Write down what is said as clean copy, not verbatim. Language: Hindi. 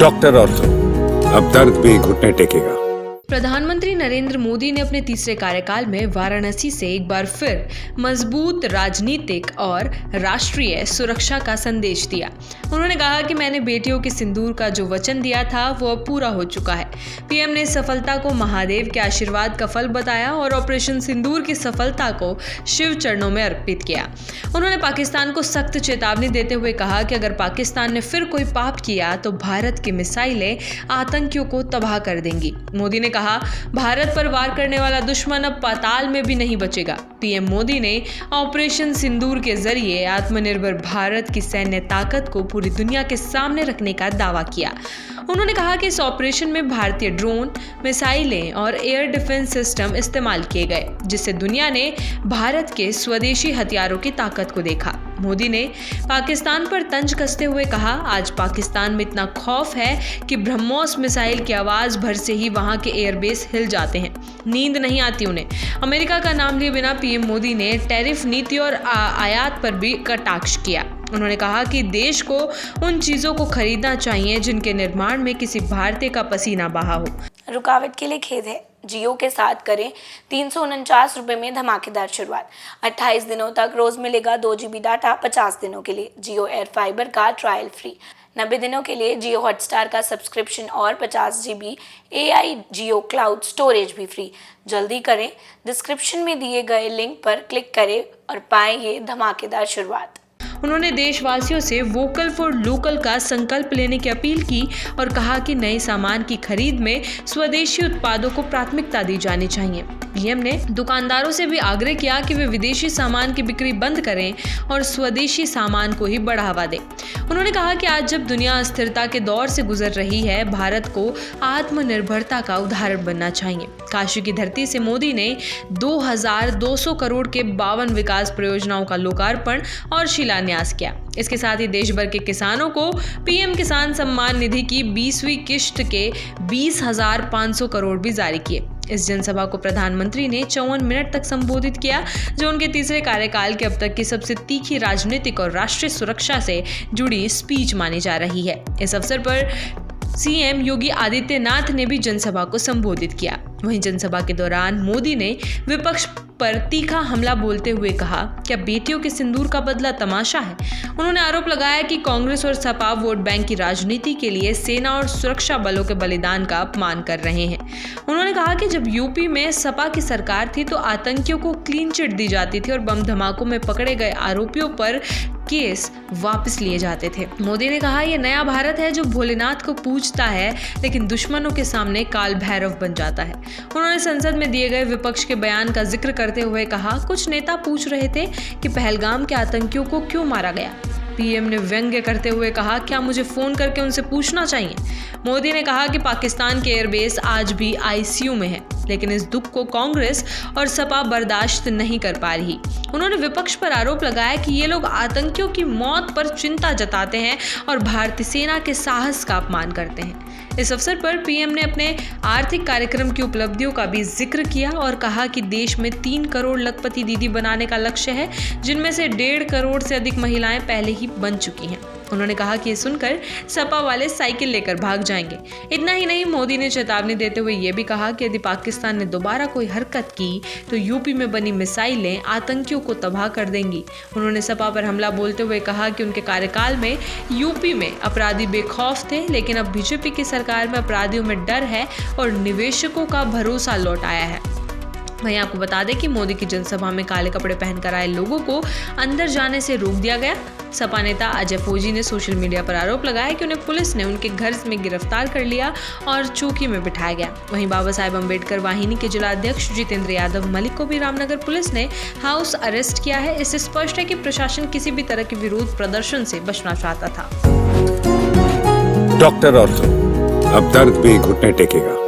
डॉक्टर ऑर्थो, अब दर्द भी घुटने टेकेगा। प्रधानमंत्री नरेंद्र मोदी ने अपने तीसरे कार्यकाल में वाराणसी से एक बार फिर मजबूत राजनीतिक और राष्ट्रीय सुरक्षा का संदेश दिया। उन्होंने कहा कि मैंने बेटियों के सिंदूर का जो वचन दिया था वो अब पूरा हो चुका है। पीएम ने सफलता को महादेव के आशीर्वाद का फल बताया और ऑपरेशन सिंदूर की सफलता को शिव चरणों में अर्पित किया। उन्होंने पाकिस्तान को सख्त चेतावनी देते हुए कहा कि अगर पाकिस्तान ने फिर कोई पाप किया तो भारत की मिसाइलें आतंकियों को तबाह कर देंगी। मोदी ने कहा, भारत पर वार करने वाला दुश्मन अब पाताल में भी नहीं बचेगा। पीएम मोदी ने ऑपरेशन सिंदूर के जरिए आत्मनिर्भर भारत की सैन्य ताकत को पूरी दुनिया के सामने रखने का दावा किया। उन्होंने कहा कि इस ऑपरेशन में भारतीय ड्रोन, मिसाइलें और एयर डिफेंस सिस्टम इस्तेमाल किए गए, जिससे दुनिया ने भारत के स्वदेशी हथियारों की ताकत को देखा। मोदी ने पाकिस्तान पर तंज कसते हुए कहा, आज पाकिस्तान में इतना खौफ है कि ब्रह्मोस मिसाइल की आवाज भर से ही वहां के एयरबेस हिल जाते हैं, नींद नहीं आती उन्हें। अमेरिका का नाम लिए बिना पीएम मोदी ने टैरिफ नीति और आयात पर भी कटाक्ष किया। उन्होंने कहा कि देश को उन चीजों को खरीदना चाहिए जिनके निर्माण में किसी भारतीय का पसीना बहा हो। रुकावट के लिए खेद है, जियो के साथ करें 349 रुपये में धमाकेदार शुरुआत। 28 दिनों तक रोज मिलेगा 2 GB डाटा 50 दिनों के लिए। जियो एयर फाइबर का ट्रायल फ्री। 90 दिनों के लिए जियो हॉटस्टार का सब्सक्रिप्शन और 50 GB AI जियो क्लाउड स्टोरेज भी फ्री। जल्दी करें, डिस्क्रिप्शन में दिए गए लिंक पर क्लिक करें और पाएं ये धमाकेदार शुरुआत। उन्होंने देशवासियों से वोकल फॉर लोकल का संकल्प लेने की अपील की और कहा कि नए सामान की खरीद में स्वदेशी उत्पादों को प्राथमिकता दी जानी चाहिए। पीएम ने दुकानदारों से भी आग्रह किया कि वे विदेशी सामान की बिक्री बंद करें और स्वदेशी सामान को ही बढ़ावा दें। उन्होंने कहा कि आज जब दुनिया अस्थिरता के दौर से गुजर रही है, भारत को आत्मनिर्भरता का उदाहरण बनना चाहिए। काशी की धरती से मोदी ने 2200 करोड़ के 52 विकास परियोजनाओं का लोकार्पण और शिलान्यास किया। इसके साथ ही देश भर के किसानों को पीएम किसान सम्मान निधि की 20वीं किश्त के 20,500 करोड़ भी जारी किए। इस जनसभा को प्रधानमंत्री ने 54 मिनट तक संबोधित किया, जो उनके तीसरे कार्यकाल के अब तक की सबसे तीखी राजनीतिक और राष्ट्रीय सुरक्षा से जुड़ी स्पीच मानी जा रही है। इस अवसर पर सीएम योगी आदित्यनाथ ने भी जनसभा को संबोधित किया। वहीं जनसभा के दौरान मोदी ने विपक्ष पर तीखा हमला बोलते हुए कहा, क्या बेटियों के सिंदूर का बदला तमाशा है। उन्होंने आरोप लगाया कि कांग्रेस और सपा वोट बैंक की राजनीति के लिए सेना और सुरक्षा बलों के बलिदान का अपमान कर रहे हैं। उन्होंने कहा कि जब यूपी में सपा की सरकार थी तो आतंकियों को क्लीन चिट दी जाती थी और बम धमाकों में पकड़े गए आरोपियों पर केस वापस लिए जाते थे। मोदी ने कहा, यह नया भारत है जो भोलेनाथ को पूजता है लेकिन दुश्मनों के सामने काल भैरव बन जाता है। उन्होंने संसद में दिए गए विपक्ष के बयान का जिक्र करते हुए कहा, कुछ नेता पूछ रहे थे कि पहलगाम के आतंकियों को क्यों मारा गया। पीएम ने व्यंग्य करते हुए कहा, क्या मुझे फोन करके उनसे पूछना चाहिए। मोदी ने कहा कि पाकिस्तान के एयरबेस आज भी आईसीयू में है, लेकिन इस दुख को कांग्रेस और सपा बर्दाश्त नहीं कर पा रही। उन्होंने विपक्ष पर आरोप लगाया कि ये लोग आतंकियों की मौत पर चिंता जताते हैं और भारतीय सेना के साहस का अपमान करते हैं। इस अवसर पर पीएम ने अपने आर्थिक कार्यक्रम की उपलब्धियों का भी जिक्र किया और कहा कि देश में 3 करोड़ लखपति दीदी बनाने का लक्ष्य है, जिनमें से 1.5 करोड़ से अधिक महिलाएं पहले ही बन चुकी हैं। उन्होंने कहा कि ये सुनकर सपा वाले साइकिल लेकर भाग जाएंगे। इतना ही नहीं, मोदी ने चेतावनी देते हुए ये भी कहा कि यदि पाकिस्तान ने दोबारा कोई हरकत की तो यूपी में बनी मिसाइलें आतंकियों को तबाह कर देंगी। उन्होंने सपा पर हमला बोलते हुए कहा कि उनके कार्यकाल में यूपी में अपराधी बेखौफ थे, लेकिन अब बीजेपी की सरकार में अपराधियों में डर है और निवेशकों का भरोसा लौट आया है। वहीं आपको बता दें कि मोदी की जनसभा में काले कपड़े पहनकर आए लोगों को अंदर जाने से रोक दिया गया। सपा नेता अजय फौजी ने सोशल मीडिया पर आरोप लगाया कि उन्हें पुलिस ने उनके घर में गिरफ्तार कर लिया और चौकी में बिठाया गया। वहीं बाबा साहेब अम्बेडकर वाहिनी के जिला अध्यक्ष जितेंद्र यादव मलिक को भी रामनगर पुलिस ने हाउस अरेस्ट किया है। इससे स्पष्ट है कि प्रशासन किसी भी तरह के विरोध प्रदर्शन से बचना चाहता था। डॉक्टर ऑर्थो, अब दर्द भी घुटने टेकेगा।